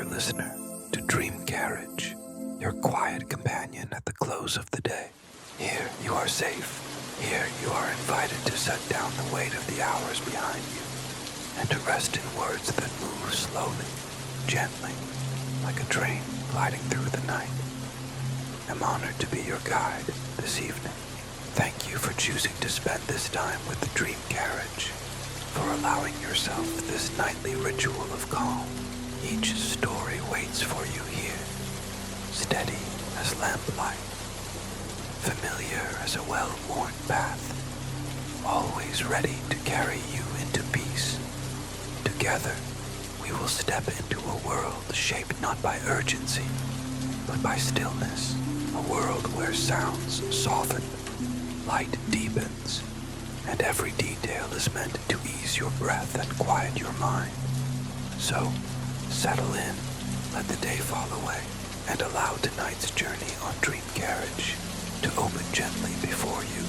dear listener, to Dream Carriage, your quiet companion at the close of the day. Here you are safe. Here you are invited to set down the weight of the hours behind you and to rest in words that move slowly, gently, like a train gliding through the night. I'm honored to be your guide this evening. Thank you for choosing to spend this time with the Dream Carriage, for allowing yourself this nightly ritual of calm. Each story waits for you here, steady as lamplight, familiar as a well-worn path, always ready to carry you into peace. Together, we will step into a world shaped not by urgency, but by stillness, a world where sounds soften, light deepens, and every detail is meant to ease your breath and quiet your mind. So, settle in, let the day fall away, and allow tonight's journey on Dream Carriage to open gently before you,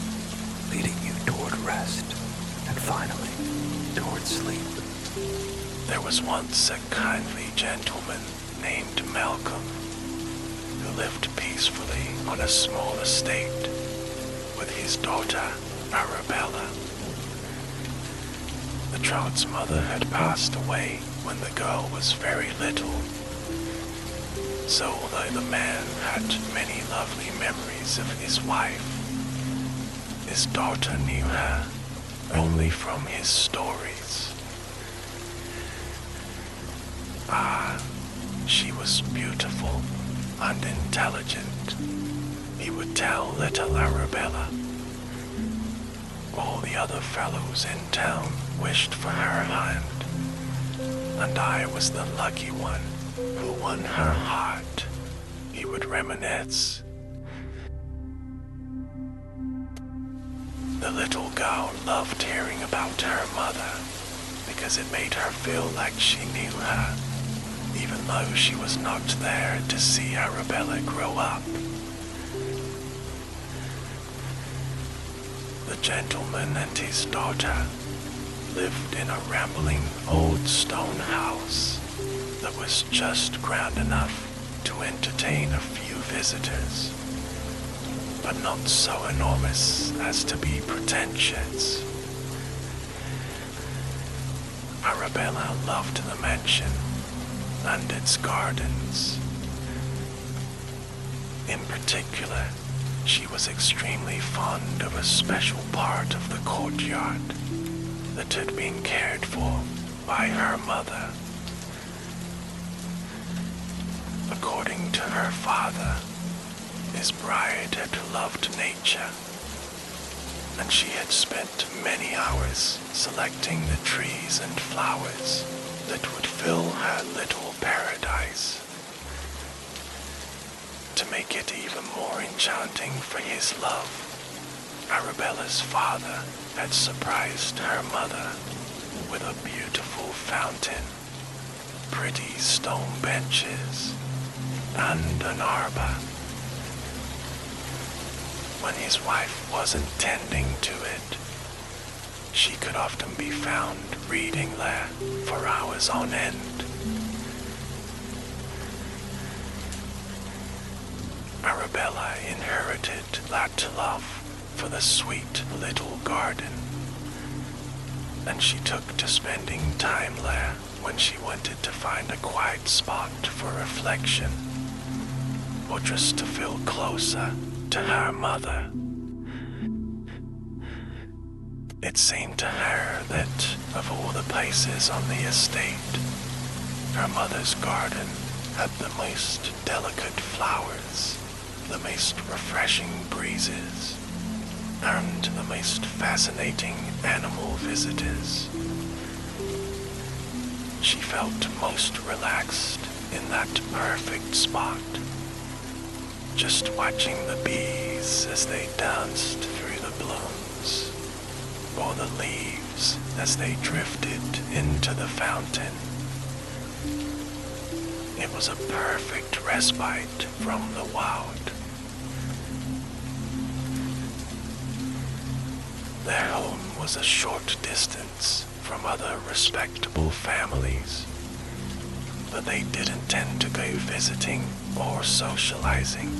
leading you toward rest, and finally, toward sleep. There was once a kindly gentleman named Malcolm, who lived peacefully on a small estate with his daughter, Arabella. The child's mother had passed away when the girl was very little, so although the man had many lovely memories of his wife, his daughter knew her only from his stories. She was beautiful and intelligent, he would tell little Arabella. All the other fellows in town wished for her hand, and I was the lucky one who won her heart, he would reminisce. The little girl loved hearing about her mother because it made her feel like she knew her, even though she was not there to see Arabella grow up. The gentleman and his daughter lived in a rambling old stone house that was just grand enough to entertain a few visitors, but not so enormous as to be pretentious. Arabella loved the mansion and its gardens. In particular, she was extremely fond of a special part of the courtyard that had been cared for by her mother. According to her father, his bride had loved nature, and she had spent many hours selecting the trees and flowers that would fill her little paradise. To make it even more enchanting for his love, Arabella's father had surprised her mother with a beautiful fountain, pretty stone benches, and an arbor. When his wife wasn't tending to it, she could often be found reading there for hours on end. Arabella inherited that love for the sweet little garden, and she took to spending time there when she wanted to find a quiet spot for reflection, or just to feel closer to her mother. It seemed to her that of all the places on the estate, her mother's garden had the most delicate flowers, the most refreshing breezes, and the most fascinating animal visitors. She felt most relaxed in that perfect spot, just watching the bees as they danced through the blooms, or the leaves as they drifted into the fountain. It was a perfect respite from the wild. Their home was a short distance from other respectable families, but they didn't tend to go visiting or socializing.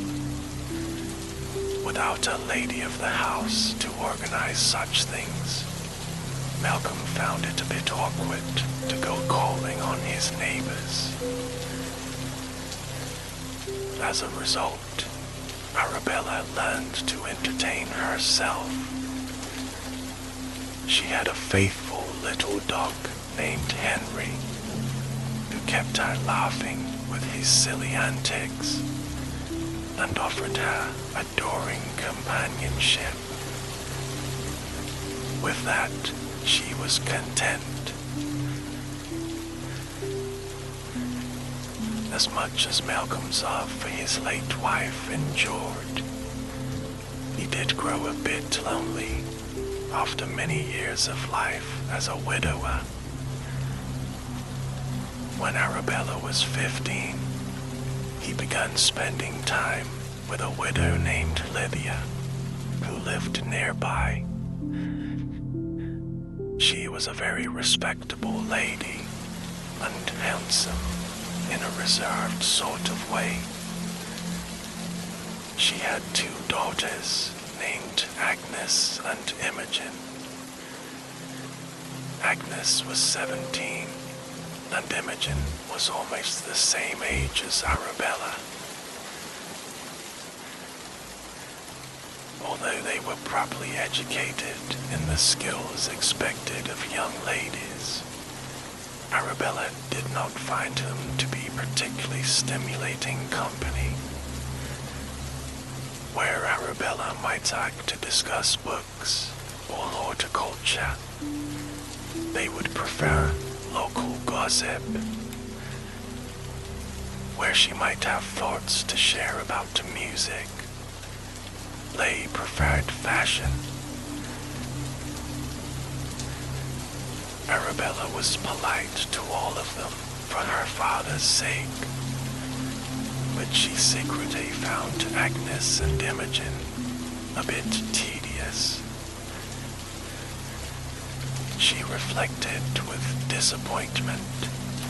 Without a lady of the house to organize such things, Malcolm found it a bit awkward to go calling on his neighbors. As a result, Arabella learned to entertain herself. She had a faithful little dog named Henry, who kept her laughing with his silly antics and offered her adoring companionship. With that, she was content. As much as Malcolm's love for his late wife endured, he did grow a bit lonely after many years of life as a widower. When Arabella was 15, he began spending time with a widow named Lydia, who lived nearby. She was a very respectable lady and handsome in a reserved sort of way. She had 2 daughters named Agnes and Imogen. Agnes was 17, and Imogen was almost the same age as Arabella. Although they were properly educated in the skills expected of young ladies, Arabella did not find them to be particularly stimulating company. Where Arabella might act to discuss books or horticulture, they would prefer local gossip. Where she might have thoughts to share about music, they preferred fashion. Arabella was polite to all of them for her father's sake, but she secretly found Agnes and Imogen a bit tedious. She reflected with disappointment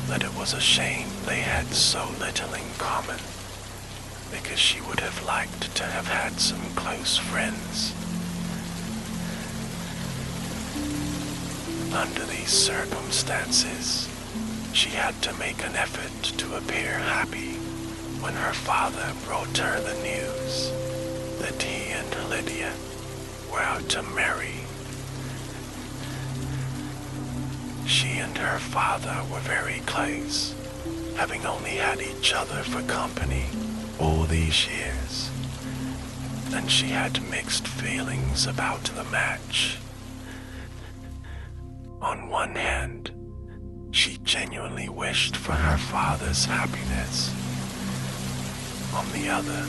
that it was a shame they had so little in common, because she would have liked to have had some close friends. Under these circumstances, she had to make an effort to appear happy when her father brought her the news that he and Lydia were out to marry. She and her father were very close, having only had each other for company all these years, and she had mixed feelings about the match. On one hand, she genuinely wished for her father's happiness. On the other,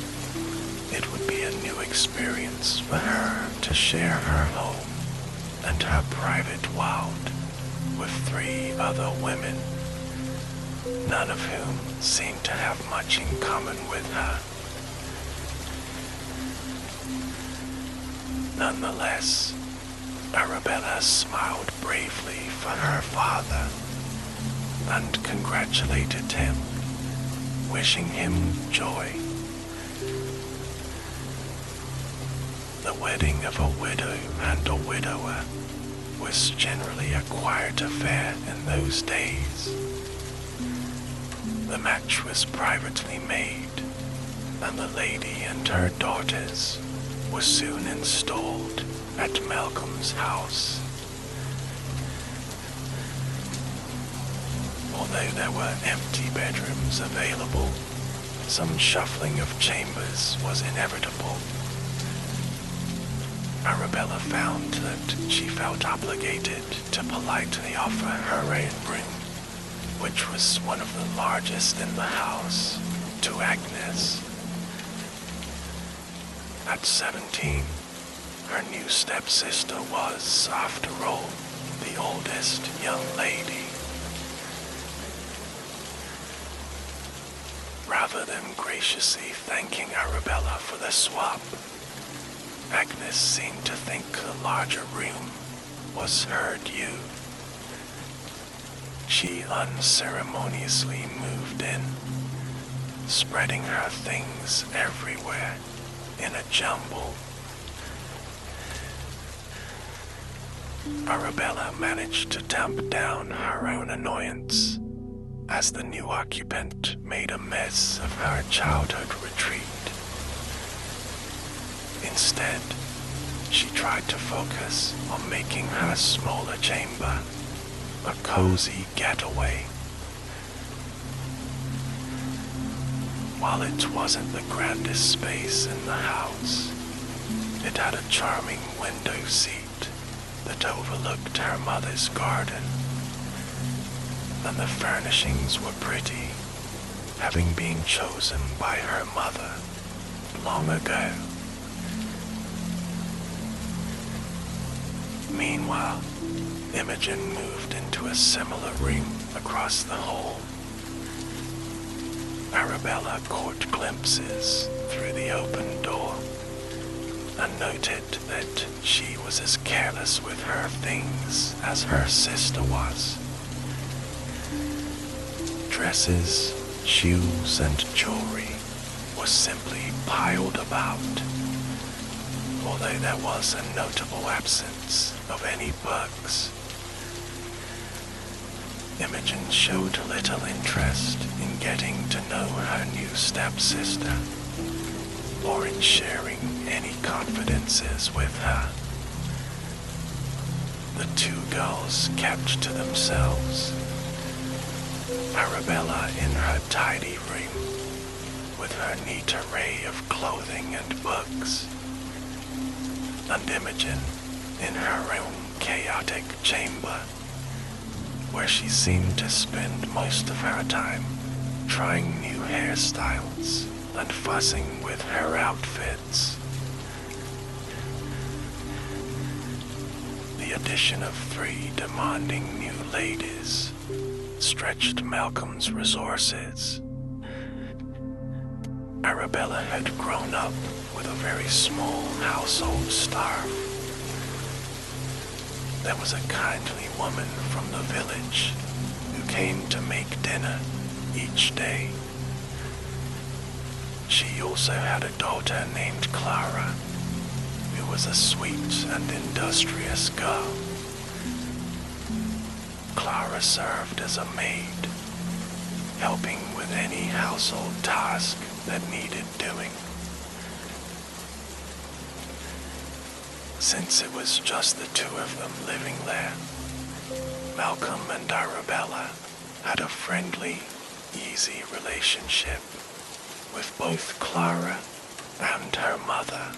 it would be a new experience for her to share her home and her private world with 3 other women, none of whom seemed to have much in common with her. Nonetheless, Arabella smiled bravely for her father and congratulated him, wishing him joy. The wedding of a widow and a widower was generally a quiet affair in those days. The match was privately made, and the lady and her daughters were soon installed at Malcolm's house. Although there were empty bedrooms available, some shuffling of chambers was inevitable. Arabella found that she felt obligated to politely offer her own room, which was one of the largest in the house, to Agnes. At 17, her new stepsister was, after all, the oldest young lady. Rather than graciously thanking Arabella for the swap, Agnes seemed to think the larger room was her due. She unceremoniously moved in, spreading her things everywhere in a jumble. Arabella managed to tamp down her own annoyance as the new occupant made a mess of her childhood retreat. Instead, she tried to focus on making her smaller chamber a cozy getaway. While it wasn't the grandest space in the house, it had a charming window seat that overlooked her mother's garden, and the furnishings were pretty, having been chosen by her mother long ago. Meanwhile, Imogen moved into a similar room across the hall. Arabella caught glimpses through the open door and noted that she was as careless with her things as her sister was. Dresses, shoes, and jewelry were simply piled about, although there was a notable absence of any books. Imogen showed little interest in getting to know her new stepsister, or in sharing any confidences with her. The two girls kept to themselves, Arabella in her tidy room, with her neat array of clothing and books, and Imogen in her own chaotic chamber, where she seemed to spend most of her time trying new hairstyles and fussing with her outfits. The addition of 3 demanding new ladies stretched Malcolm's resources. Arabella had grown up with a very small household staff. There was a kindly woman from the village who came to make dinner each day. She also had a daughter named Clara, who was a sweet and industrious girl. Clara served as a maid, helping with any household task that needed doing. Since it was just the two of them living there, Malcolm and Arabella had a friendly, easy relationship with both Clara and her mother.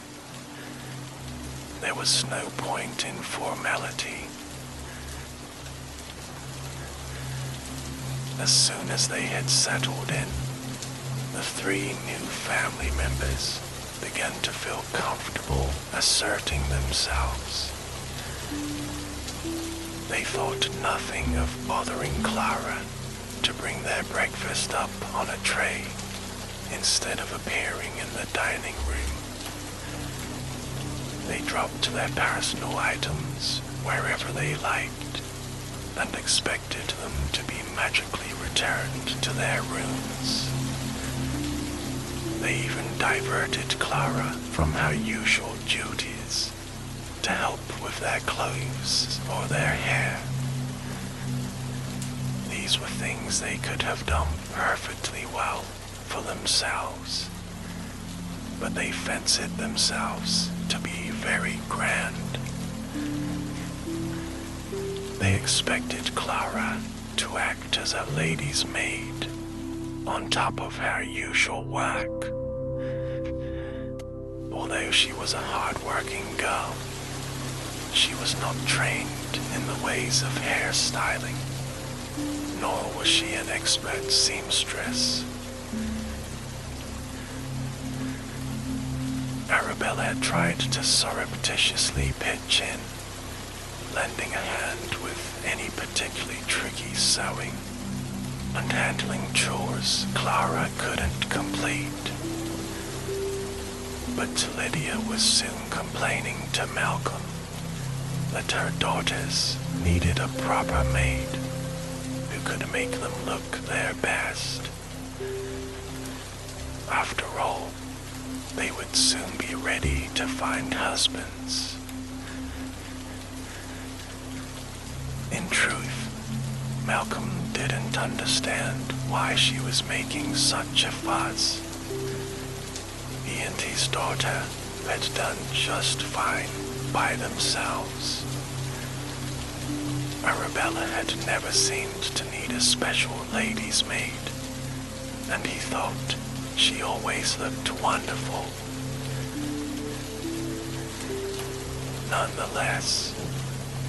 There was no point in formality. As soon as they had settled in, the 3 new family members began to feel comfortable asserting themselves. They thought nothing of bothering Clara to bring their breakfast up on a tray instead of appearing in the dining room. They dropped their personal items wherever they liked and expected them to be magically returned to their rooms. They even diverted Clara from her usual duties to help with their clothes or their hair. These were things they could have done perfectly well for themselves, but they fancied themselves to be very grand. They expected Clara to act as a lady's maid on top of her usual work. Although she was a hard-working girl, she was not trained in the ways of hairstyling, nor was she an expert seamstress. Arabella had tried to surreptitiously pitch in, lending a hand with any particularly tricky sewing and handling chores Clara couldn't complete. But Lydia was soon complaining to Malcolm that her daughters needed a proper maid who could make them look their best. After all, they would soon be ready to find husbands. In truth, Malcolm didn't understand why she was making such a fuss. He and his daughter had done just fine by themselves. Arabella had never seemed to need a special lady's maid, and he thought she always looked wonderful. Nonetheless,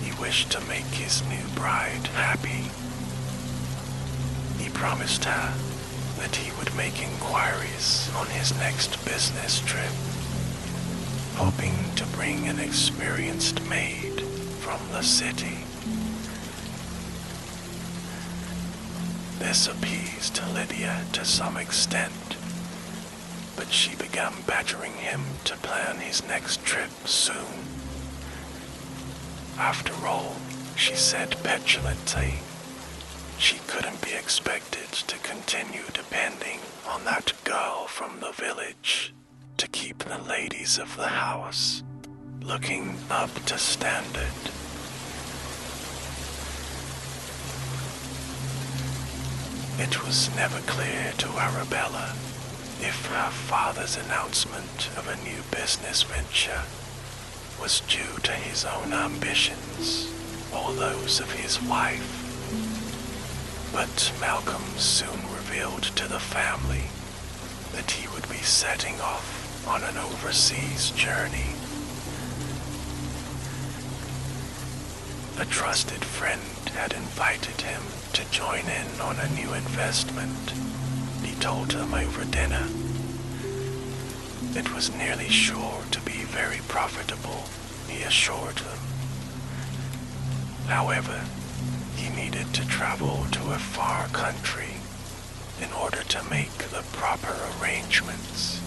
he wished to make his new bride happy. He promised her that he would make inquiries on his next business trip, hoping to bring an experienced maid from the city. This appeased Lydia to some extent, but she began badgering him to plan his next trip soon. After all, she said petulantly, she couldn't be expected to continue depending on that girl from the village to keep the ladies of the house looking up to standard. It was never clear to Arabella if her father's announcement of a new business venture was due to his own ambitions or those of his wife. But Malcolm soon revealed to the family that he would be setting off on an overseas journey. A trusted friend had invited him to join in on a new investment, he told them over dinner. It was nearly sure to be very profitable, he assured them. However, he needed to travel to a far country in order to make the proper arrangements.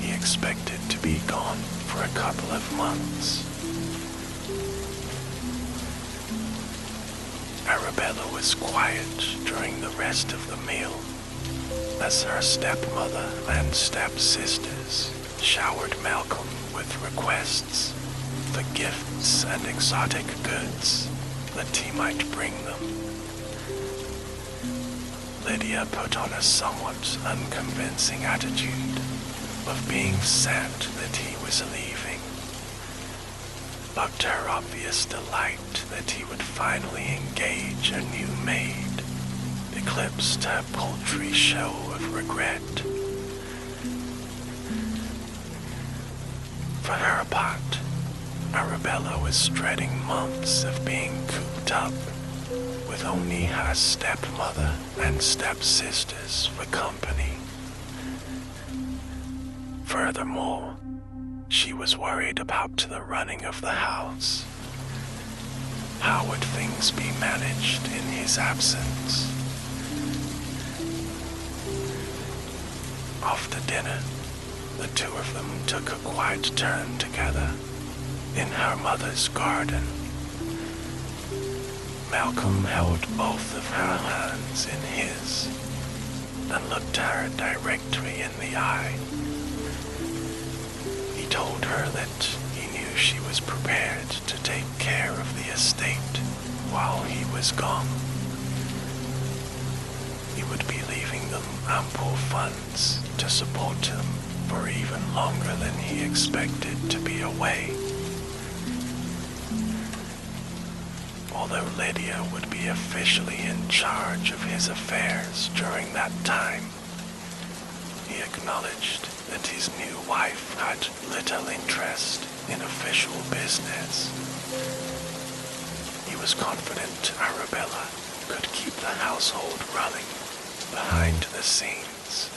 He expected to be gone for a couple of months. Arabella was quiet during the rest of the meal, as her stepmother and stepsisters showered Malcolm with requests for gifts and exotic goods that he might bring them. Lydia put on a somewhat unconvincing attitude of being sad that he was leaving, but her obvious delight that he would finally engage a new maid eclipsed her paltry show of regret. For her part, Arabella was dreading months of being cooped up with only her stepmother and stepsisters for company. Furthermore, she was worried about the running of the house. How would things be managed in his absence? After dinner, the two of them took a quiet turn together in her mother's garden. Malcolm held both of her hands in his and looked her directly in the eye. He told her that he knew she was prepared to take care of the estate while he was gone. He would be leaving them ample funds to support him for even longer than he expected to be away. Although Lydia would be officially in charge of his affairs during that time, he acknowledged that his new wife had little interest in official business. He was confident Arabella could keep the household running behind the scenes.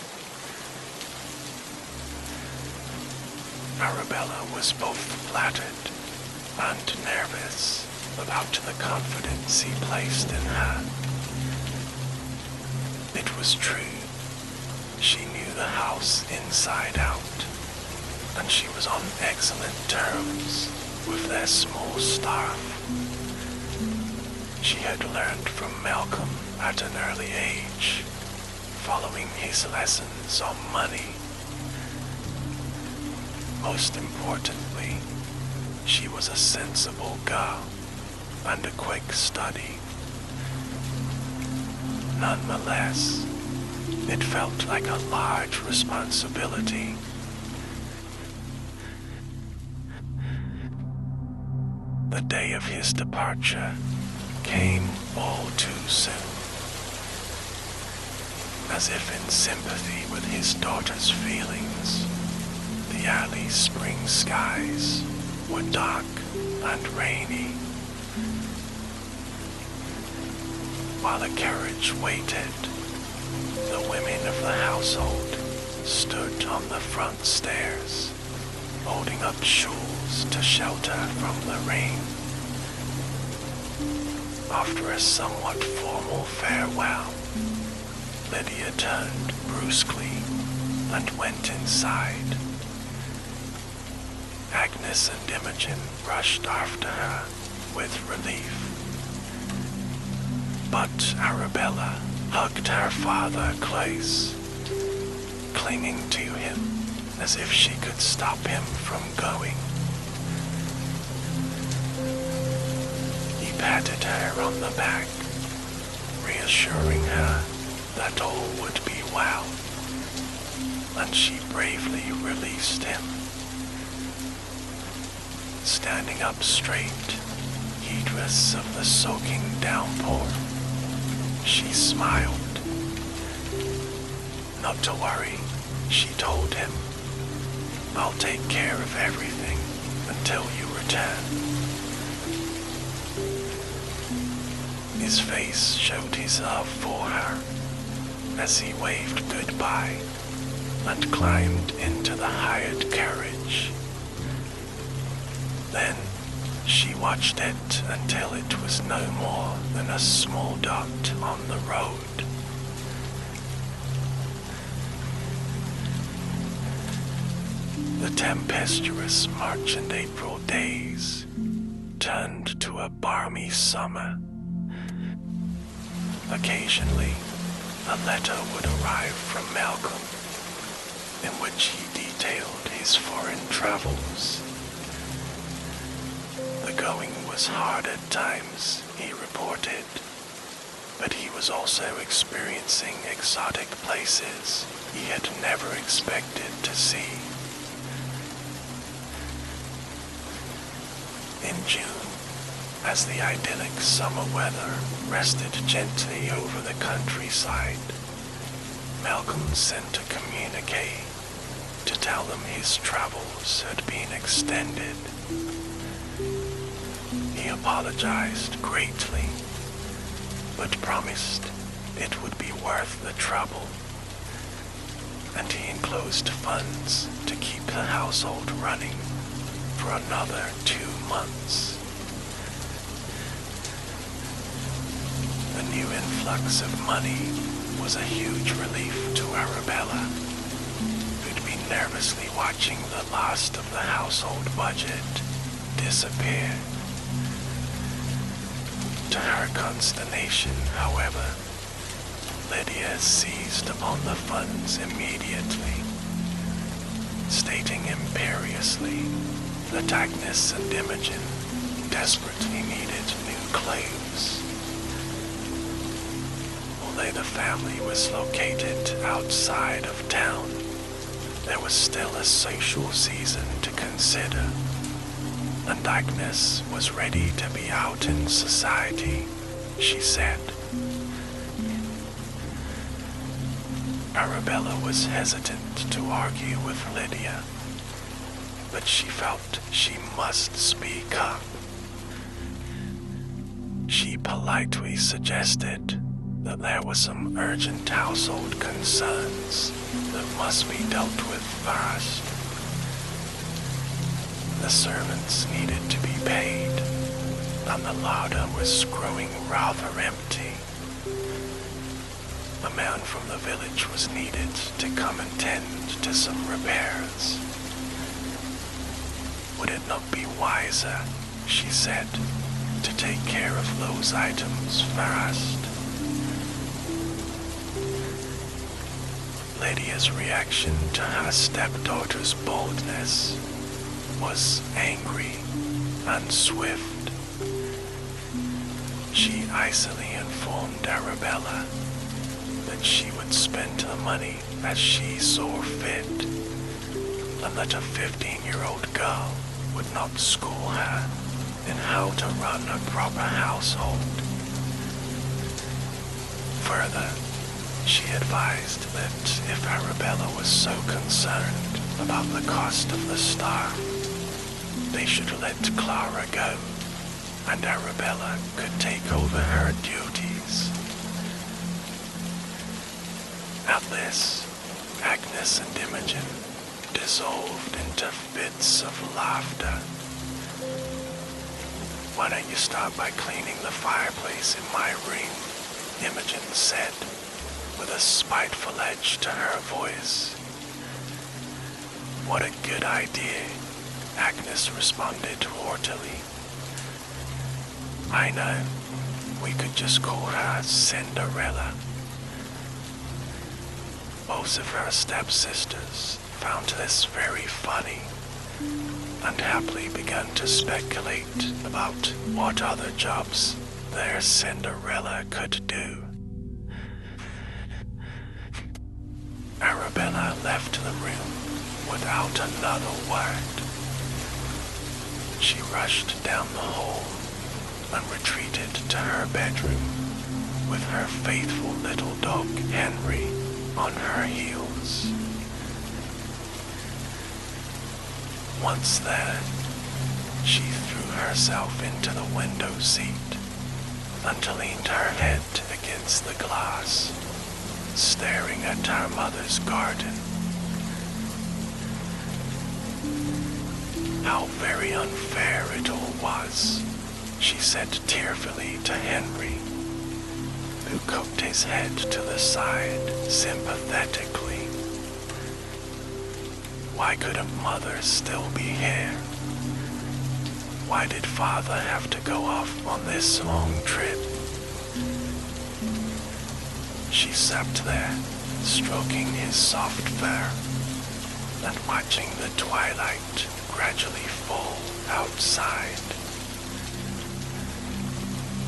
Arabella was both flattered and nervous about the confidence he placed in her. It was true, she knew the house inside out, and she was on excellent terms with their small staff. she had learned from Malcolm at an early age, following his lessons on money. Most importantly, she was a sensible girl and a quick study. Nonetheless, it felt like a large responsibility. The day of his departure came all too soon. As if in sympathy with his daughter's feelings, the early spring skies were dark and rainy. While the carriage waited, the women of the household stood on the front stairs, holding up shawls to shelter from the rain. After a somewhat formal farewell, Lydia turned brusquely and went inside. Agnes and Imogen rushed after her with relief. But Arabella hugged her father close, clinging to him as if she could stop him from going. He patted her on the back, reassuring her that all would be well, and she bravely released him. Standing up straight, heedless of the soaking downpour, she smiled. Not to worry, she told him. I'll take care of everything until you return. His face showed his love for her as he waved goodbye and climbed into the hired carriage. Then she watched it until it was no more than a small dot on the road. The tempestuous March and April days turned to a balmy summer. Occasionally, a letter would arrive from Malcolm, in which he detailed his foreign travels. The going was hard at times, he reported, but he was also experiencing exotic places he had never expected to see. In June, as the idyllic summer weather rested gently over the countryside, Malcolm sent a communique to tell them his travels had been extended. He apologized greatly, but promised it would be worth the trouble, and he enclosed funds to keep the household running for another 2 months. The new influx of money was a huge relief to Arabella, who'd been nervously watching the last of the household budget disappear. To her consternation, however, Lydia seized upon the funds immediately, stating imperiously that Agnes and Imogen desperately needed new clothes. Although the family was located outside of town, there was still a social season to consider, and Agnes was ready to be out in society, she said. Arabella was hesitant to argue with Lydia, but she felt she must speak up. She politely suggested that there were some urgent household concerns that must be dealt with first. The servants needed to be paid, and the larder was growing rather empty. A man from the village was needed to come and tend to some repairs. Would it not be wiser, she said, to take care of those items first. Lydia's reaction to her stepdaughter's boldness was angry and swift. She icily informed Arabella that she would spend the money as she saw fit, and that a 15-year-old girl would not school her in how to run a proper household. Further, she advised that if Arabella was so concerned about the cost of the star, they should let Clara go, and Arabella could take over her duties. At this, Agnes and Imogen dissolved into fits of laughter. "Why don't you start by cleaning the fireplace in my room?" Imogen said, with a spiteful edge to her voice. "What a good idea," Agnes responded haughtily. "I know, we could just call her Cinderella." Both of her stepsisters found this very funny, and happily began to speculate about what other jobs their Cinderella could do. Arabella left the room without another word. She rushed down the hall and retreated to her bedroom with her faithful little dog Henry on her heels. Once there, she threw herself into the window seat and leaned her head against the glass, staring at her mother's garden. "How very unfair it all was," she said tearfully to Henry, who cocked his head to the side sympathetically. "Why couldn't Mother still be here? Why did Father have to go off on this long trip?" She sat there, stroking his soft fur and watching the twilight gradually fall outside.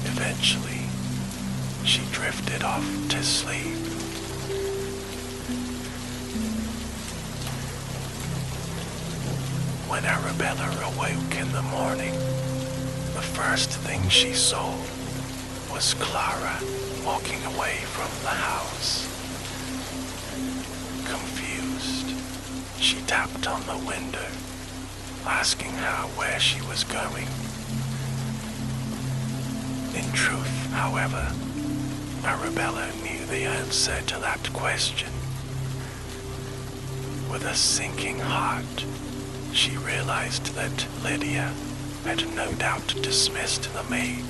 Eventually, she drifted off to sleep. When Arabella awoke in the morning, the first thing she saw was Clara walking away from the house. Confused, she tapped on the window, asking her where she was going. In truth, however, Arabella knew the answer to that question. With a sinking heart, she realized that Lydia had no doubt dismissed the maid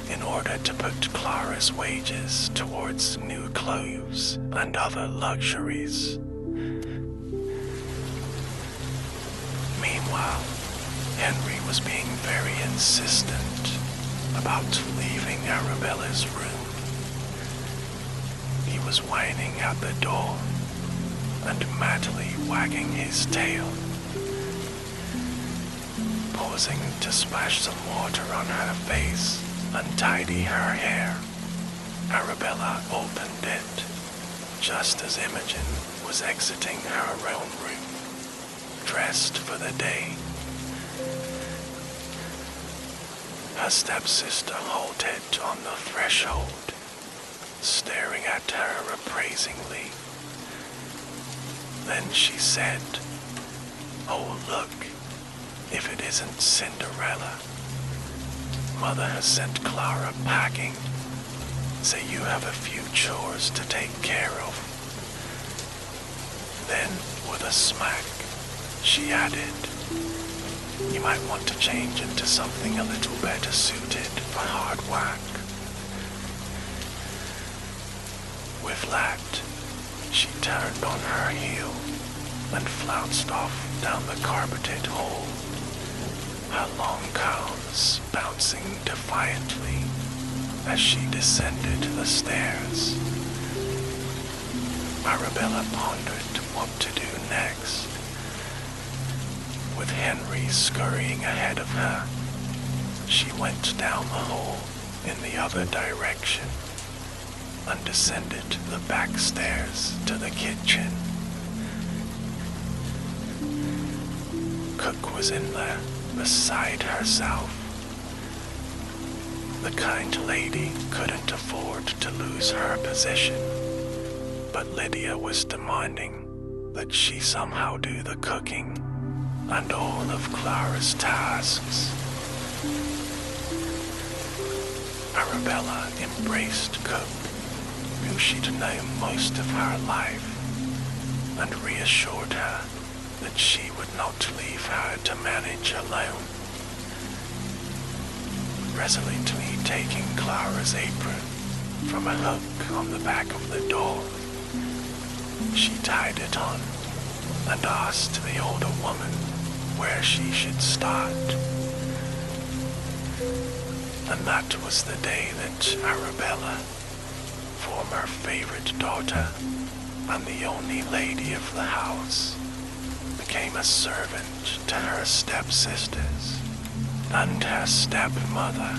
in order to put Clara's wages towards new clothes and other luxuries. Meanwhile, Henry was being very insistent about leaving Arabella's room. He was whining at the door and madly wagging his tail. Pausing to splash some water on her face and tidy her hair, Arabella opened it just as Imogen was exiting her own room, dressed for the day. Her stepsister halted on the threshold, staring at her appraisingly. Then she said, "Oh, look, if it isn't Cinderella. Mother has sent Clara packing, so you have a few chores to take care of." Then, with a smack, she added, "You might want to change into something a little better suited for hard work." With that, she turned on her heel and flounced off down the carpeted hall, her long curls balls bouncing defiantly as she descended the stairs. Arabella pondered what to do next. With Henry scurrying ahead of her, she went down the hall in the other direction and descended the back stairs to the kitchen. Cook was in there, beside herself. The kind lady couldn't afford to lose her position, but Lydia was demanding that she somehow do the cooking and all of Clara's tasks. Arabella embraced Cook, who she'd known most of her life, and reassured her that she would not leave her to manage alone. Resolutely taking Clara's apron from a hook on the back of the door, she tied it on and asked the older woman where she should start. And that was the day that Arabella, former favorite daughter and the only lady of the house, became a servant to her stepsisters and her stepmother.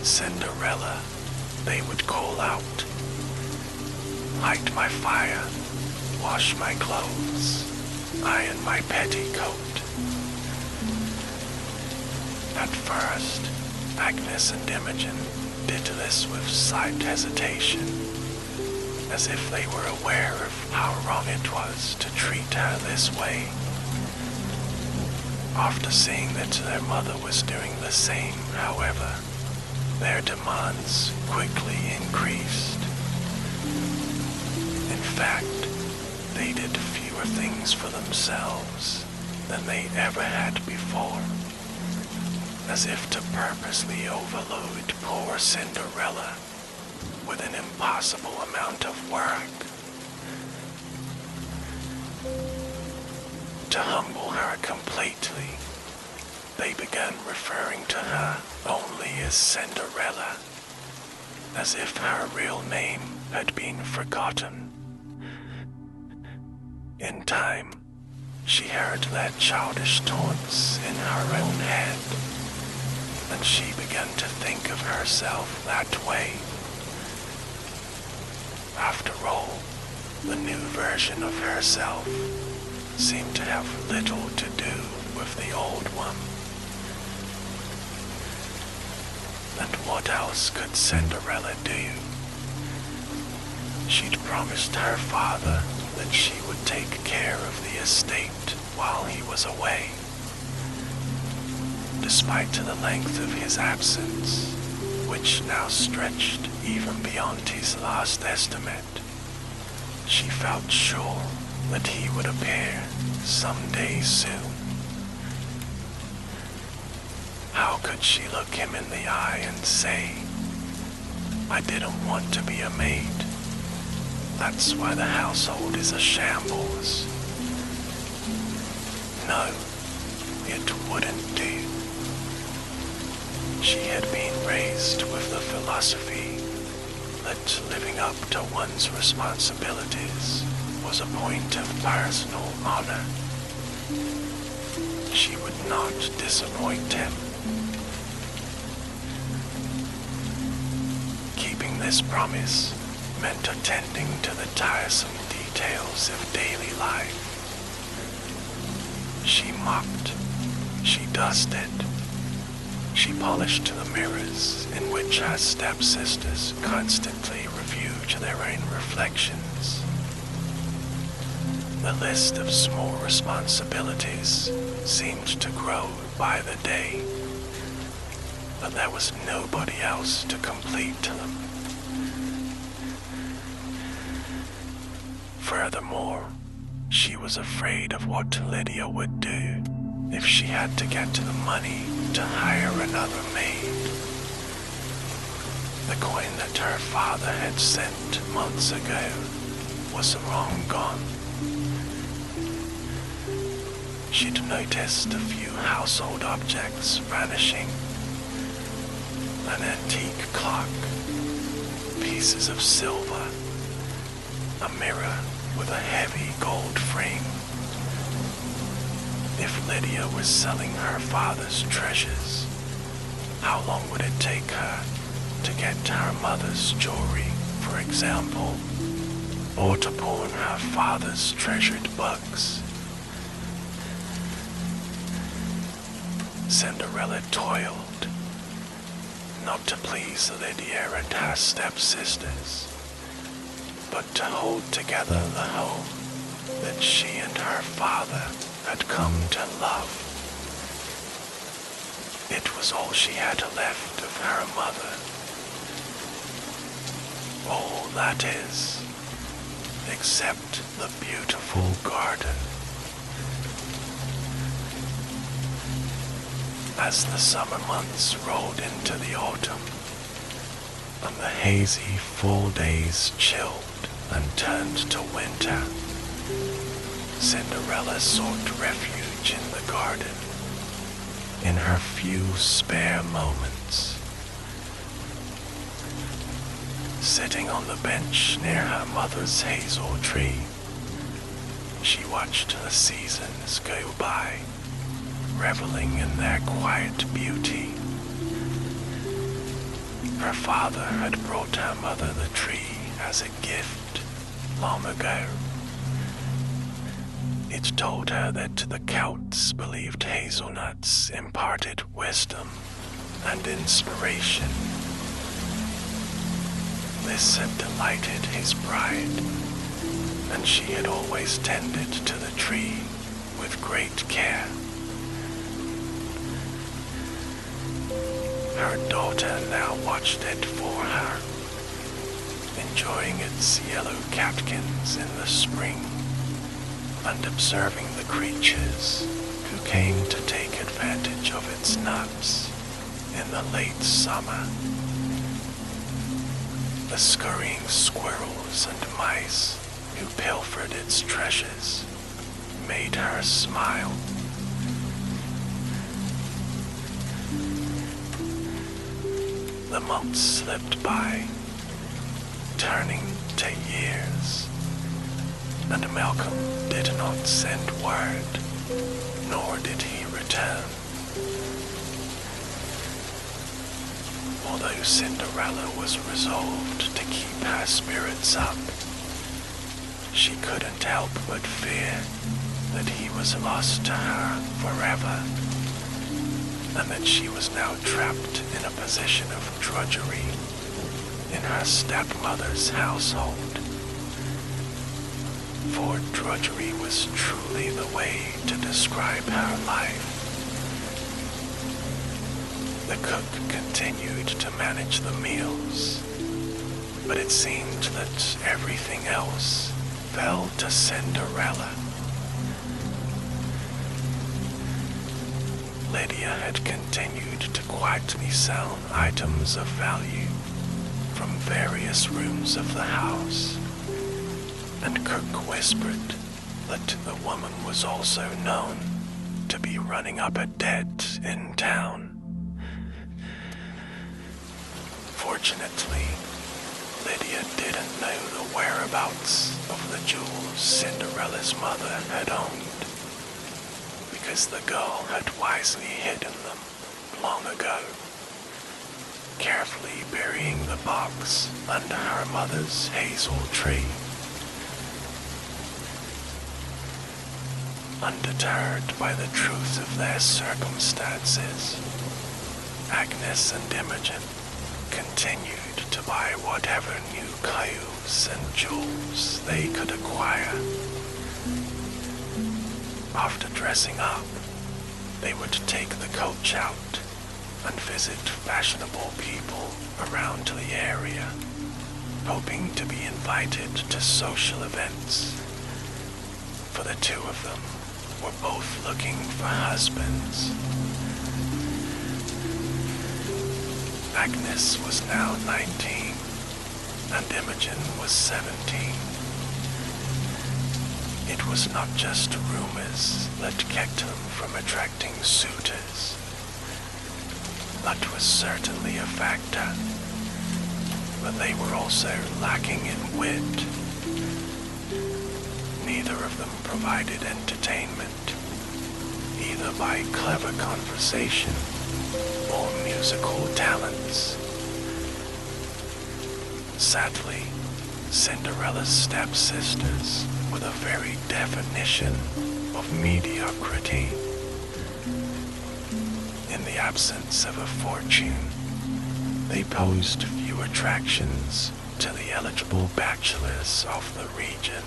Cinderella, they would call out, light my fire, wash my clothes, iron my petticoat. At first, Agnes and Imogen did this with slight hesitation, as if they were aware of how wrong it was to treat her this way. After seeing that their mother was doing the same, however, their demands quickly increased. In fact, they did fewer things for themselves than they ever had before, as if to purposely overload poor Cinderella with an impossible amount of work. To humble her completely, they began referring to her only as Cinderella, as if her real name had been forgotten. In time, she heard their childish taunts in her own head, and she began to think of herself that way. After all, the new version of herself seemed to have little to do with the old one. And what else could Cinderella do? She'd promised her father that she would take care of the estate while he was away. Despite the length of his absence, which now stretched even beyond his last estimate, she felt sure that he would appear someday soon. How could she look him in the eye and say, I didn't want to be a maid. That's why the household is a shambles. No, it wouldn't do. She had been raised with the philosophy that living up to one's responsibilities was a point of personal honor. She would not disappoint him. Keeping this promise meant attending to the tiresome details of daily life. She mopped, she dusted, she polished the mirrors in which her stepsisters constantly reviewed their own reflections. The list of small responsibilities seemed to grow by the day, but there was nobody else to complete them. Furthermore, she was afraid of what Lydia would do if she had to get the money to hire another maid. The coin that her father had sent months ago was long gone. she'd noticed a few household objects vanishing. An antique clock, pieces of silver, a mirror with a heavy gold frame. If Lydia was selling her father's treasures, how long would it take her to get her mother's jewelry, for example, or to pawn her father's treasured books? Cinderella toiled, not to please Lydia and her stepsisters, but to hold together the home that she and her father had come to love. It was all she had left of her mother. All that is, except the beautiful garden. As the summer months rolled into the autumn, and the hazy fall days chilled and turned to winter, Cinderella sought refuge in the garden. In her few spare moments, sitting on the bench near her mother's hazel tree, she watched the seasons go by, reveling in their quiet beauty. Her father had brought her mother the tree as a gift long ago. It told her that the Celts believed hazelnuts imparted wisdom and inspiration. This had delighted his bride, and she had always tended to the tree with great care. Her daughter now watched it for her, enjoying its yellow catkins in the spring, and observing the creatures who came to take advantage of its nuts in the late summer. The scurrying squirrels and mice who pilfered its treasures made her smile. The months slipped by, turning to years, and Malcolm did not send word, nor did he return. Although Cinderella was resolved to keep her spirits up, she couldn't help but fear that he was lost to her forever, and that she was now trapped in a position of drudgery in her stepmother's household. For drudgery was truly the way to describe her life. The cook continued to manage the meals, but it seemed that everything else fell to Cinderella. Lydia had continued to quietly sell items of value from various rooms of the house, and Cook whispered that the woman was also known to be running up a debt in town. Fortunately, Lydia didn't know the whereabouts of the jewels Cinderella's mother had owned, because the girl had wisely hidden them long ago, carefully burying the box under her mother's hazel tree. Undeterred by the truth of their circumstances, Agnes and Imogen continued to buy whatever new clothes and jewels they could acquire. After dressing up, they would take the coach out and visit fashionable people around the area, hoping to be invited to social events, for the two of them were both looking for husbands. Agnes was now 19, and Imogen was 17. It it was not just rumors that kept him from attracting suitors, but was certainly a factor. But they were also lacking in wit. Neither of them provided entertainment, either by clever conversation or musical talents. Sadly, Cinderella's stepsisters were the very definition of mediocrity. In the absence of a fortune, they posed few attractions to the eligible bachelors of the region.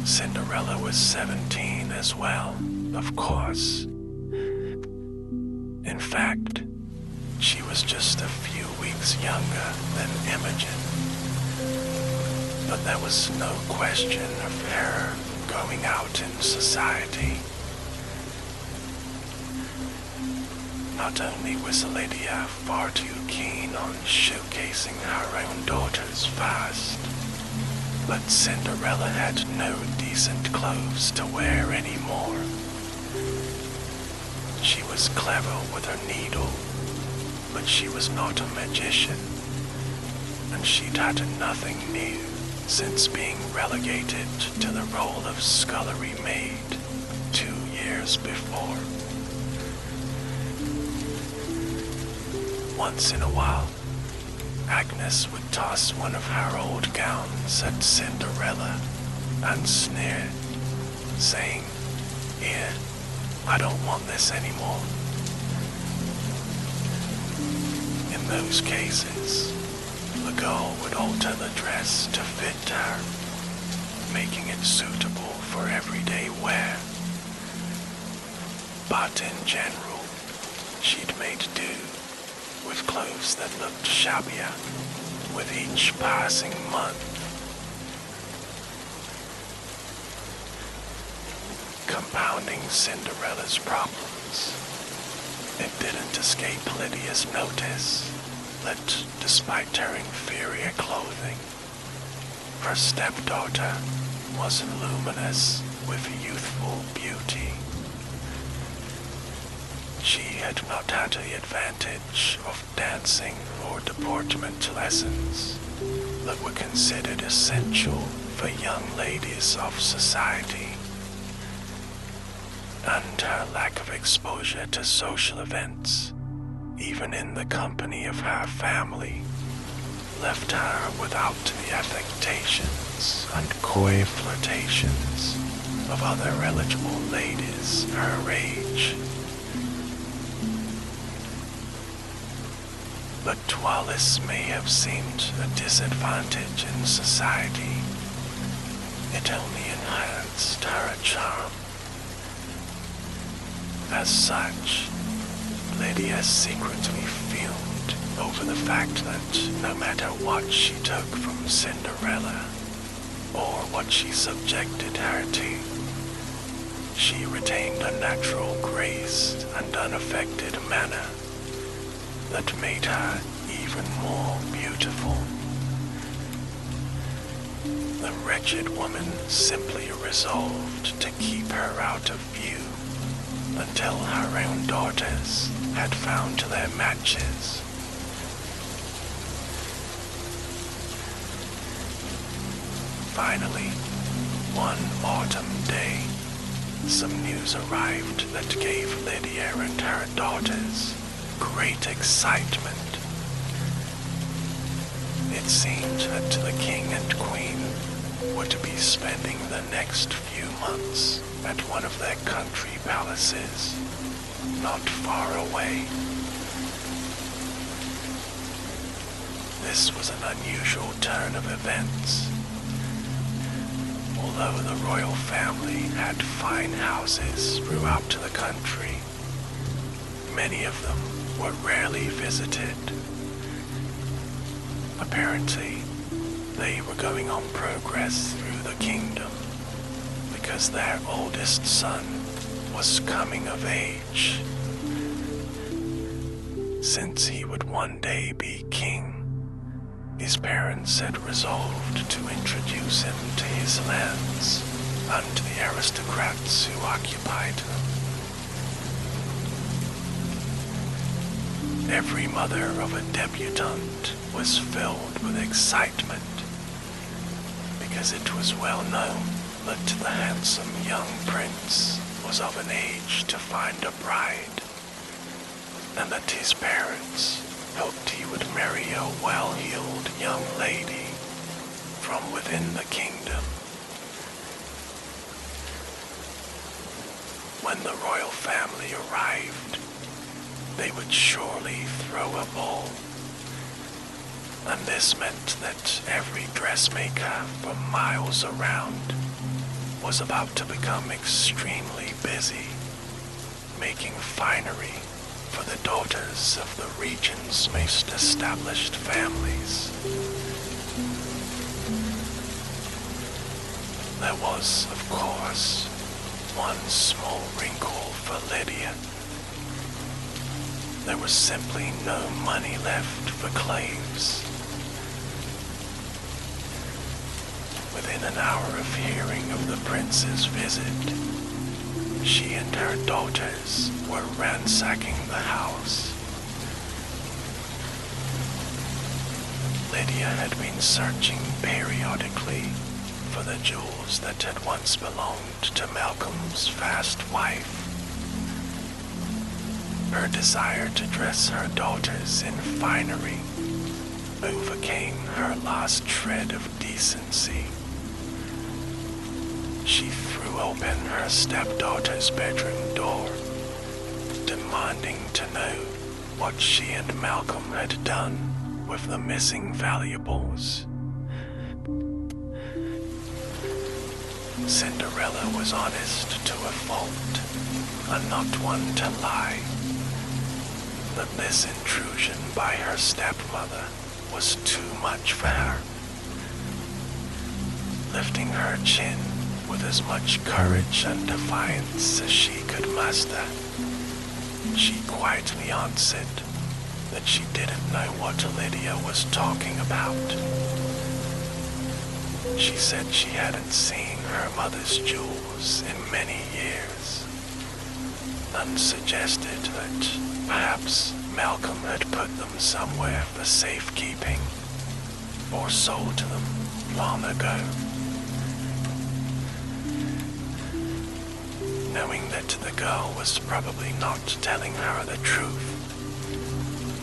Cinderella was 17 as well, of course. In fact, she was just a few weeks younger than Imogen. But there was no question of her going out in society. Not only was Lydia far too keen on showcasing her own daughters first, but Cinderella had no decent clothes to wear anymore. She was clever with her needle, but she was not a magician, and she'd had nothing new since being relegated to the role of scullery maid 2 years before. Once in a while, Agnes would toss one of her old gowns at Cinderella and sneer, saying, "Here, I don't want this anymore." In those cases, the girl would alter the dress to fit her, making it suitable for everyday wear. But in general, she'd made do with clothes that looked shabbier with each passing month. Compounding Cinderella's problems, it didn't escape Lydia's notice that despite her inferior clothing, her stepdaughter was luminous with youthful beauty. She had not had the advantage of dancing or deportment lessons that were considered essential for young ladies of society, and her lack of exposure to social events, even in the company of her family, left her without the affectations and coy flirtations of other eligible ladies her age. But while this may have seemed a disadvantage in society, it only enhanced her charm. As such, Lydia secretly fumed over the fact that no matter what she took from Cinderella, or what she subjected her to, she retained a natural grace and unaffected manner that made her even more beautiful. The wretched woman simply resolved to keep her out of view until her own daughters had found their matches. Finally, one autumn day, some news arrived that gave Lydia and her daughters great excitement. It seemed that the king and queen were to be spending the next few months at one of their country palaces, not far away. This was an unusual turn of events. Although the royal family had fine houses throughout the country, many of them were rarely visited. Apparently, they were going on progress through the kingdom because their oldest son was coming of age, since he would one day be king his parents had resolved to introduce him to his lands and to the aristocrats who occupied them. Every mother of a debutante was filled with excitement, because it was well known that the handsome young prince was of an age to find a bride, and that his parents hoped he would marry a well-heeled young lady from within the kingdom. When the royal family arrived, they would surely throw a ball, and this meant that every dressmaker for miles around was about to become extremely busy making finery for the daughters of the region's most established families. There was, of course, one small wrinkle for Lydia. There was simply no money left for claves. Within an hour of hearing of the prince's visit, she and her daughters were ransacking the house. Lydia had been searching periodically for the jewels that had once belonged to Malcolm's fast wife. Her desire to dress her daughters in finery overcame her last shred of decency. She threw open her stepdaughter's bedroom door, demanding to know what she and Malcolm had done with the missing valuables. Cinderella was honest to a fault, and not one to lie. That this intrusion by her stepmother was too much for her. Lifting her chin with as much courage and defiance as she could muster, she quietly answered that she didn't know what Lydia was talking about. She said she hadn't seen her mother's jewels in many years, and suggested that perhaps Malcolm had put them somewhere for safekeeping, or sold them long ago. Knowing that the girl was probably not telling her the truth,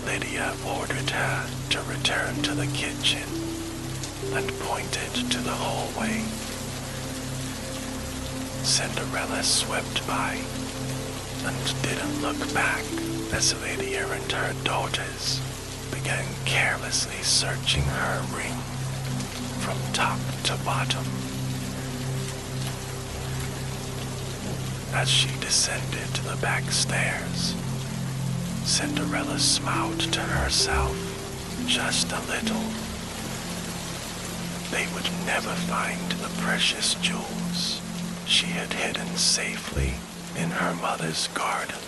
Lydia ordered her to return to the kitchen and pointed to the hallway. Cinderella swept by and didn't look back as Lydia and her daughters began carelessly searching her ring from top to bottom. As she descended the back stairs, Cinderella smiled to herself just a little. They would never find the precious jewels she had hidden safely in her mother's garden.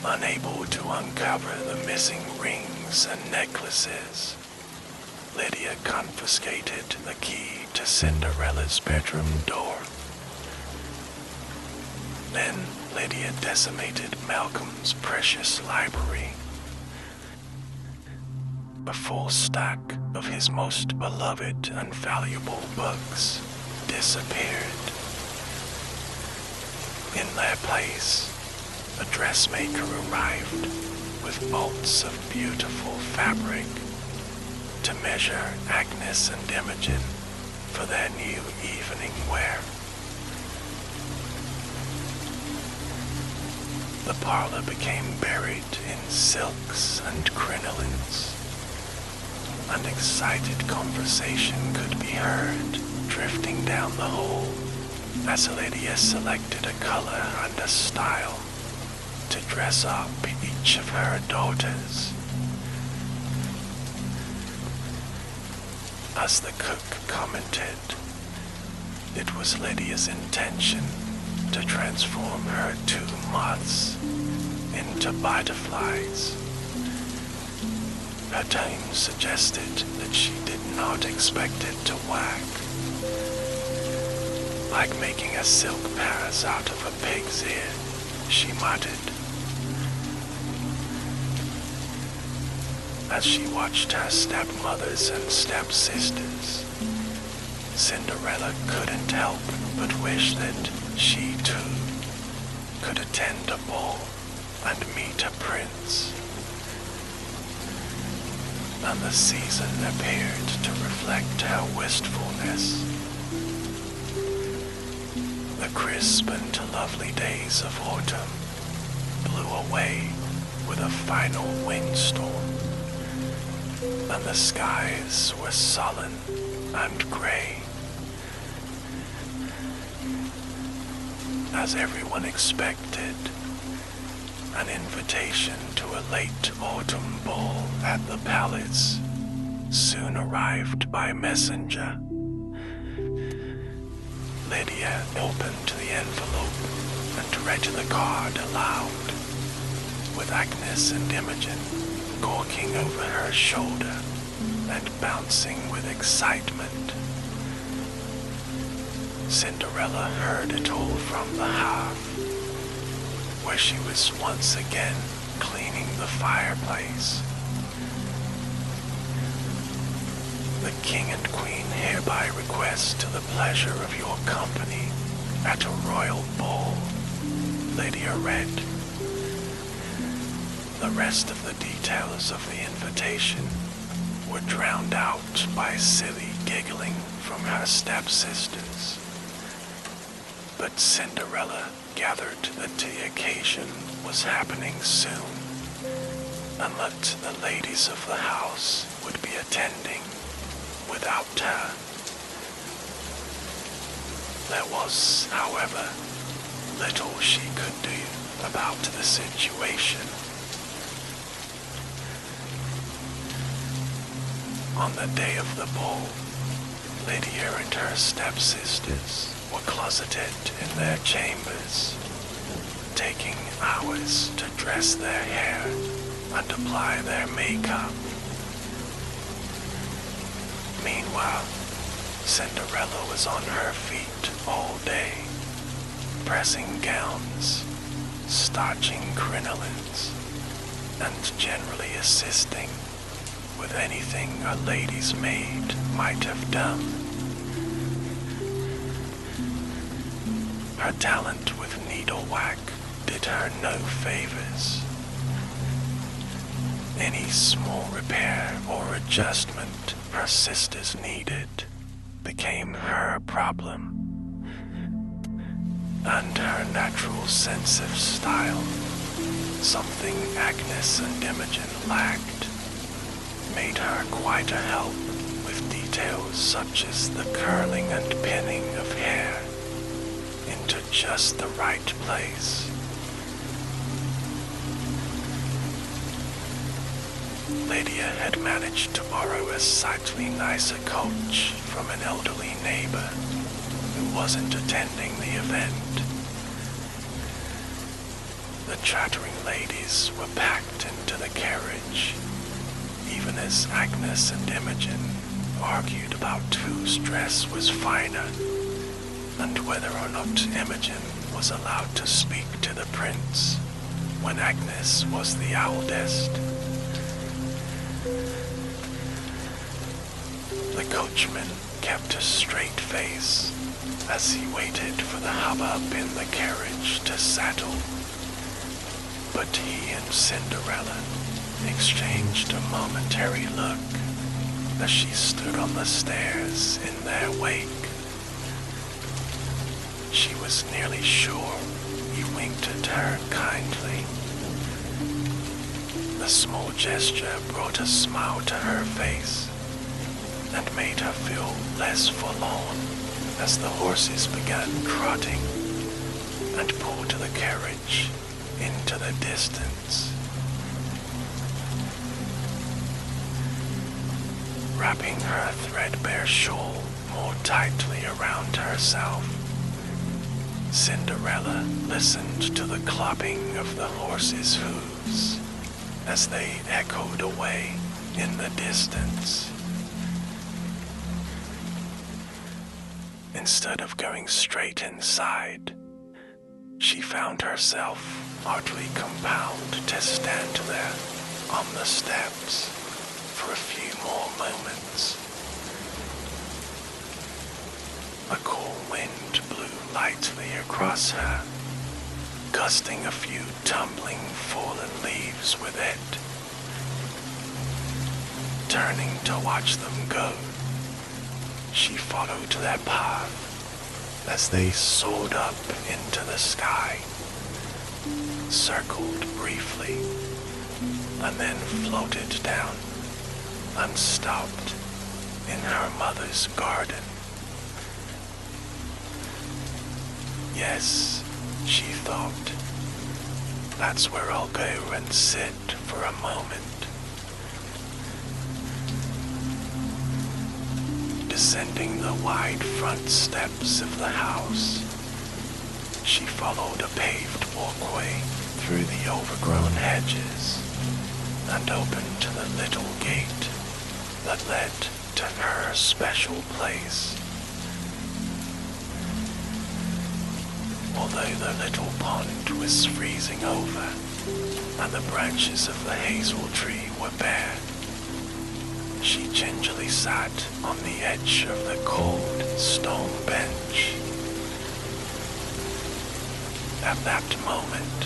Unable to uncover the missing rings and necklaces, Lydia confiscated the key to Cinderella's bedroom door. Then Lydia decimated Malcolm's precious library. A full stack of his most beloved and valuable books disappeared. In their place, a dressmaker arrived with bolts of beautiful fabric to measure Agnes and Imogen for their new evening wear. The parlor became buried in silks and crinolines. An excited conversation could be heard drifting down the hall as Lydia selected a color and a style to dress up each of her daughters. As the cook commented, it was Lydia's intention to transform her two moths into butterflies, Her tone suggested that she did not expect it to work. Like making a silk purse out of a pig's ear, she muttered. As she watched her stepmothers and stepsisters, Cinderella couldn't help but wish that she too could attend a ball and meet a prince. And the season appeared to reflect her wistfulness. The crisp and lovely days of autumn blew away with a final windstorm, and the skies were sullen and grey. As everyone expected, an invitation to a late autumn ball at the palace soon arrived by messenger. Lydia opened the envelope and read the card aloud, with Agnes and Imogen gawking over her shoulder and bouncing with excitement. Cinderella heard it all from the hearth, where she was once again cleaning the fireplace. The King and Queen hereby request the pleasure of your company at a royal ball, Lydia read. The rest of the details of the invitation were drowned out by silly giggling from her stepsisters. But Cinderella gathered that the occasion was happening soon, and that the ladies of the house would be attending without her. There was, however, little she could do about the situation. On the day of the ball, Lydia and her stepsisters were closeted in their chambers, taking hours to dress their hair and apply their makeup. Meanwhile, Cinderella was on her feet all day, pressing gowns, starching crinolines, and generally assisting with anything a lady's maid might have done. Her talent with needlework did her no favors. Any small repair or adjustment her sisters needed became her problem, and her natural sense of style, something Agnes and Imogen lacked, made her quite a help with details such as the curling and pinning of hair into just the right place. Lydia had managed to borrow a slightly nicer coach from an elderly neighbor who wasn't attending the event. The chattering ladies were packed into the carriage, even as Agnes and Imogen argued about whose dress was finer and whether or not Imogen was allowed to speak to the prince when Agnes was the eldest. The coachman kept a straight face as he waited for the hubbub in the carriage to settle, but he and Cinderella exchanged a momentary look as she stood on the stairs in their wake. She was nearly sure he winked at her kindly. The small gesture brought a smile to her face and made her feel less forlorn as the horses began trotting and pulled the carriage into the distance. Wrapping her threadbare shawl more tightly around herself, Cinderella listened to the clopping of the horses' hooves as they echoed away in the distance. Instead of going straight inside, she found herself oddly compelled to stand there on the steps for a few more moments. A cool wind blew lightly across her, gusting a few tumbling fallen leaves with it. Turning to watch them go, she followed their path as they soared up into the sky, circled briefly, and then floated down, unstopped, in her mother's garden. Yes, she thought, that's where I'll go and sit for a moment. Descending the wide front steps of the house, she followed a paved walkway through the overgrown hedges and opened the little gate that led to her special place. Although the little pond was freezing over and the branches of the hazel tree were bare, she gingerly sat on the edge of the cold stone bench. At that moment,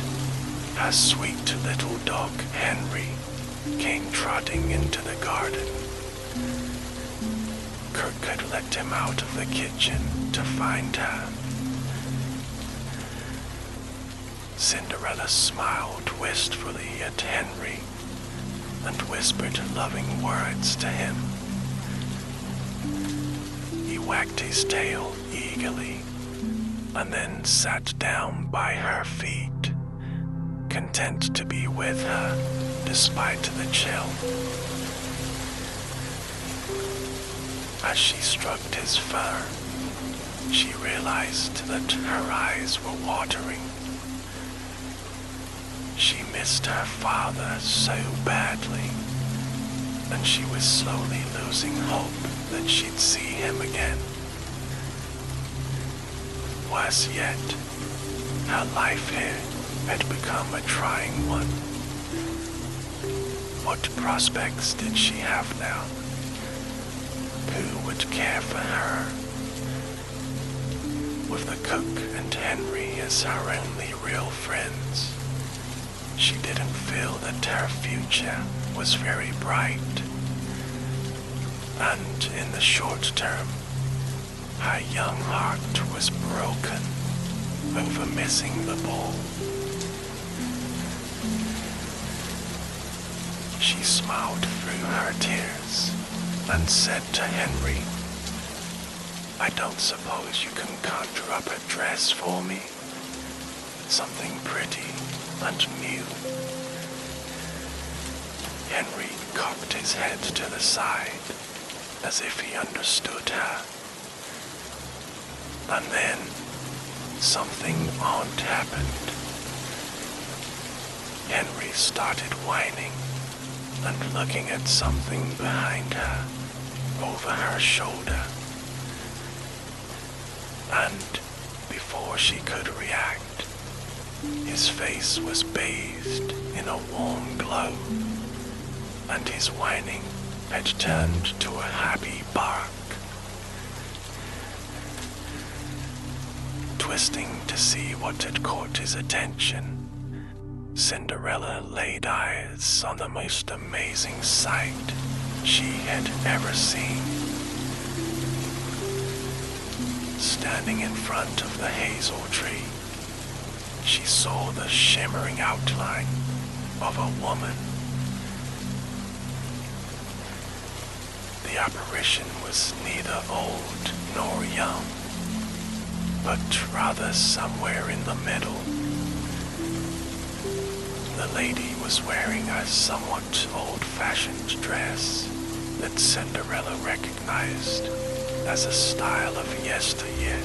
her sweet little dog Henry came trotting into the garden. Kirk had let him out of the kitchen to find her. Cinderella smiled wistfully at Henry and whispered loving words to him. He wagged his tail eagerly and then sat down by her feet, content to be with her despite the chill. As she stroked his fur, she realized that her eyes were watering. She missed her father so badly, and she was slowly losing hope that she'd see him again. Worse yet, her life here had become a trying one. What prospects did she have now? Who would care for her? With the cook and Henry as her only real friends, she didn't feel that her future was very bright. And in the short term, her young heart was broken over missing the ball. She smiled through her tears and said to Henry, "I don't suppose you can conjure up a dress for me? Something pretty and new." Henry cocked his head to the side as if he understood her. And then something odd happened. Henry started whining and looking at something behind her, over her shoulder. And before she could react, his face was bathed in a warm glow, and his whining had turned to a happy bark. Twisting to see what had caught his attention, Cinderella laid eyes on the most amazing sight she had ever seen. Standing in front of the hazel tree, she saw the shimmering outline of a woman. The apparition was neither old nor young, but rather somewhere in the middle. The lady was wearing a somewhat old-fashioned dress that Cinderella recognized as a style of yesteryear.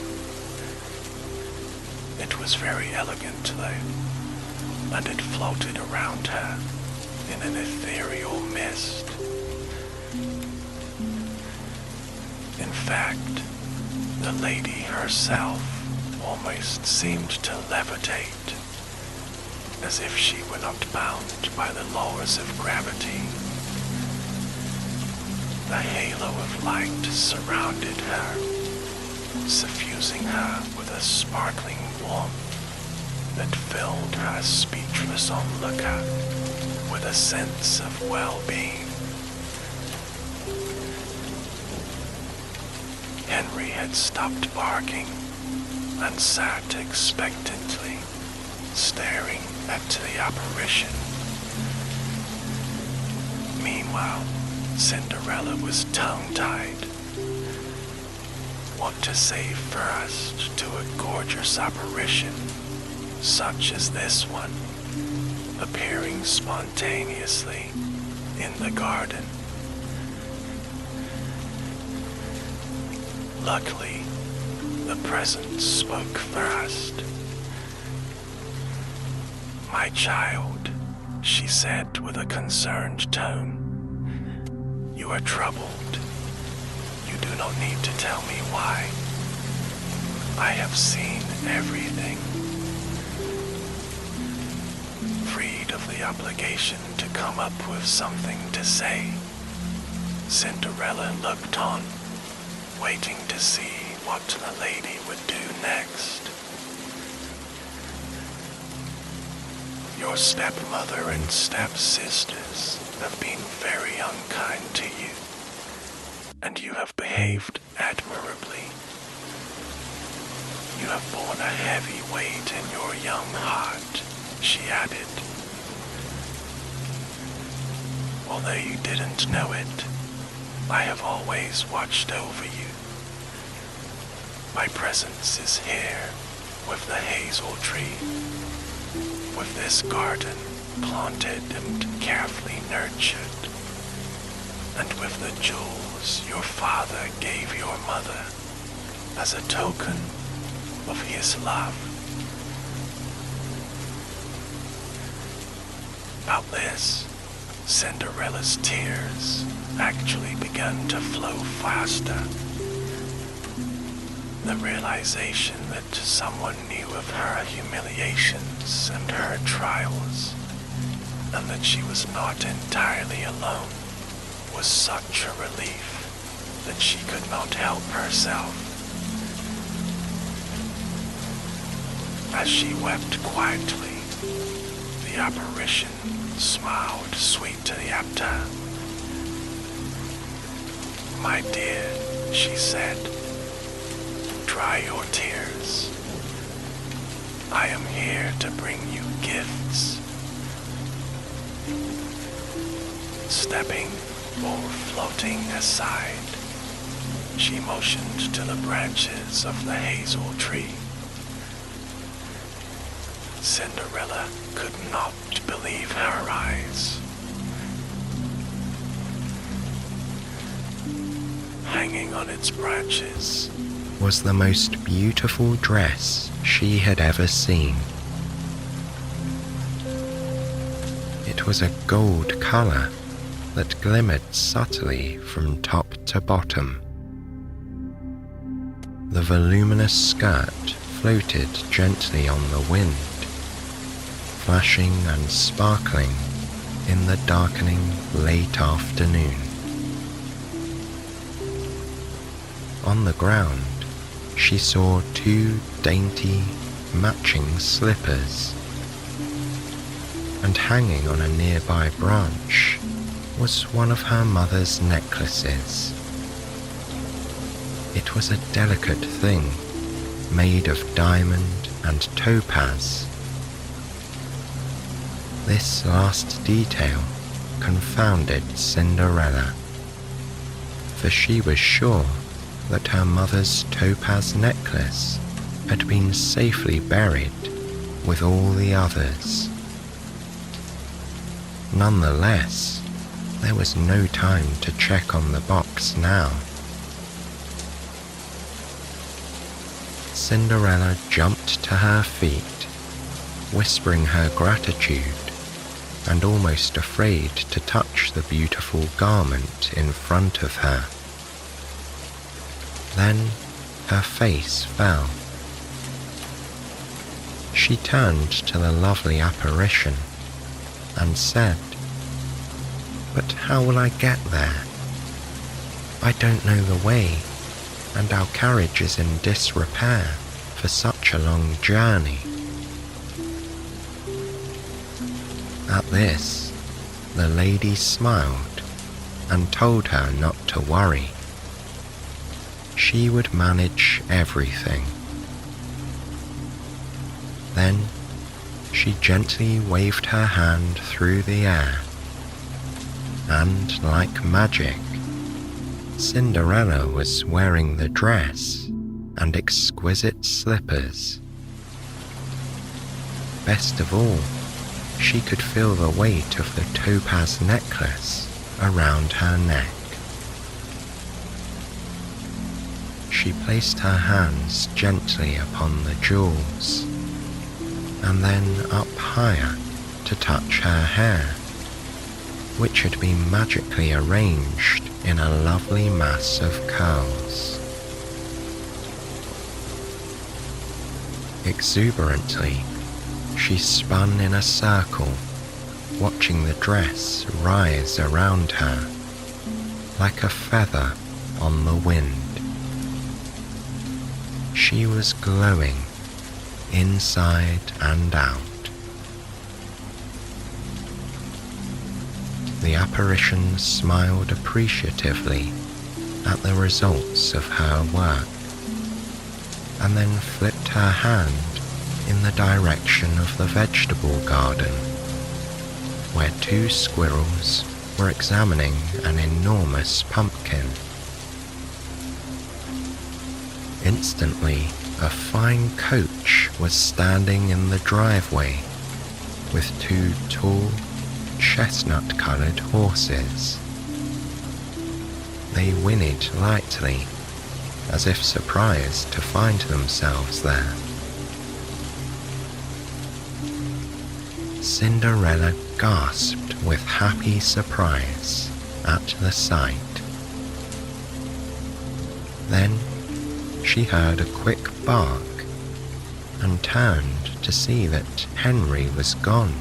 It was very elegant though, and it floated around her in an ethereal mist fact, the lady herself almost seemed to levitate, as if she were not bound by the laws of gravity. The halo of light surrounded her, suffusing her with a sparkling warmth that filled her speechless onlooker with a sense of well-being. Henry had stopped barking and sat expectantly, staring at the apparition. Meanwhile, Cinderella was tongue-tied. What to say first to a gorgeous apparition such as this one, appearing spontaneously in the garden? Luckily, the presence spoke first. "My child," she said with a concerned tone, "you are troubled. You do not need to tell me why. I have seen everything." Freed of the obligation to come up with something to say, Cinderella looked on, waiting to see what the lady would do next. "Your stepmother and stepsisters have been very unkind to you, and you have behaved admirably. You have borne a heavy weight in your young heart," she added. "Although you didn't know it, I have always watched over you. My presence is here with the hazel tree, with this garden planted and carefully nurtured, and with the jewels your father gave your mother as a token of his love." At this, Cinderella's tears actually began to flow faster. The realization that someone knew of her humiliations and her trials, and that she was not entirely alone, was such a relief that she could not help herself. As she wept quietly, the apparition smiled sweetly at her. "My dear," she said, "dry your tears. I am here to bring you gifts." Stepping or floating aside, she motioned to the branches of the hazel tree. Cinderella could not believe her eyes. Hanging on its branches was the most beautiful dress she had ever seen. It was a gold color that glimmered subtly from top to bottom. The voluminous skirt floated gently on the wind, flashing and sparkling in the darkening late afternoon. On the ground, she saw two dainty, matching slippers, and hanging on a nearby branch was one of her mother's necklaces. It was a delicate thing, made of diamond and topaz. This last detail confounded Cinderella, for she was sure that her mother's topaz necklace had been safely buried with all the others. Nonetheless, there was no time to check on the box now. Cinderella jumped to her feet, whispering her gratitude and almost afraid to touch the beautiful garment in front of her. Then her face fell. She turned to the lovely apparition and said, "But how will I get there? I don't know the way, and our carriage is in disrepair for such a long journey." At this, the lady smiled and told her not to worry. She would manage everything. Then she gently waved her hand through the air, and like magic, Cinderella was wearing the dress and exquisite slippers. Best of all, she could feel the weight of the topaz necklace around her neck. She placed her hands gently upon the jewels, and then up higher to touch her hair, which had been magically arranged in a lovely mass of curls. Exuberantly, she spun in a circle, watching the dress rise around her like a feather on the wind. She was glowing inside and out. The apparition smiled appreciatively at the results of her work, and then flipped her hand in the direction of the vegetable garden, where two squirrels were examining an enormous pumpkin. Instantly, a fine coach was standing in the driveway with two tall, chestnut-colored horses. They whinnied lightly, as if surprised to find themselves there. Cinderella gasped with happy surprise at the sight. Then she heard a quick bark and turned to see that Henry was gone.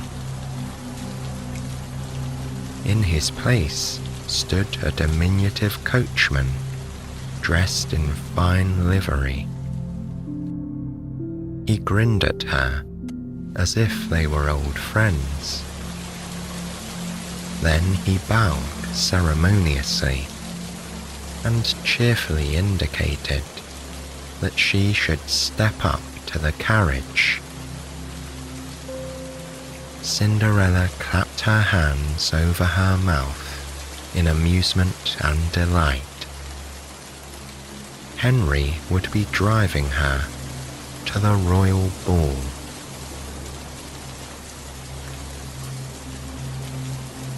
In his place stood a diminutive coachman dressed in fine livery. He grinned at her as if they were old friends. Then he bowed ceremoniously and cheerfully indicated that she should step up to the carriage. Cinderella clapped her hands over her mouth in amusement and delight. Henry would be driving her to the royal ball.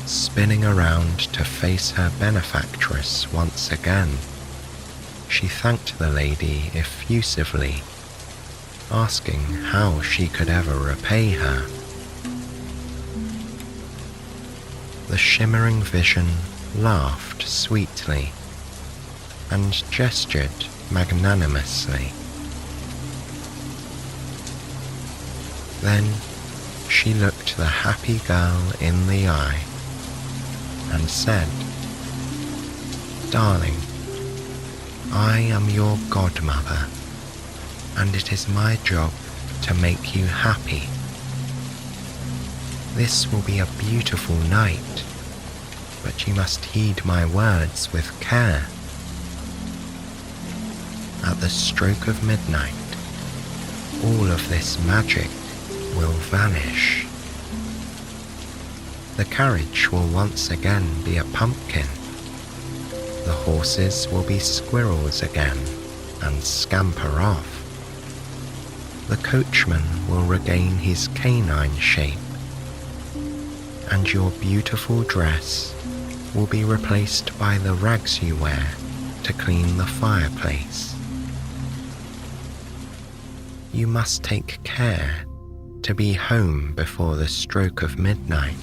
Spinning around to face her benefactress once again, she thanked the lady effusively, asking how she could ever repay her. The shimmering vision laughed sweetly and gestured magnanimously. Then she looked the happy girl in the eye and said, "Darling, I am your godmother, and it is my job to make you happy. This will be a beautiful night, but you must heed my words with care. At the stroke of midnight, all of this magic will vanish. The carriage will once again be a pumpkin. The horses will be squirrels again and scamper off. The coachman will regain his canine shape, and your beautiful dress will be replaced by the rags you wear to clean the fireplace. You must take care to be home before the stroke of midnight,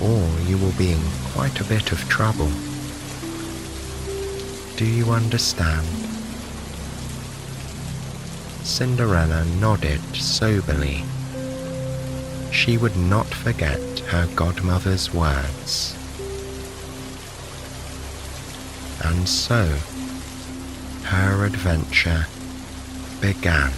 or you will be in quite a bit of trouble. Do you understand? Cinderella nodded soberly. She would not forget her godmother's words. And so, her adventure began.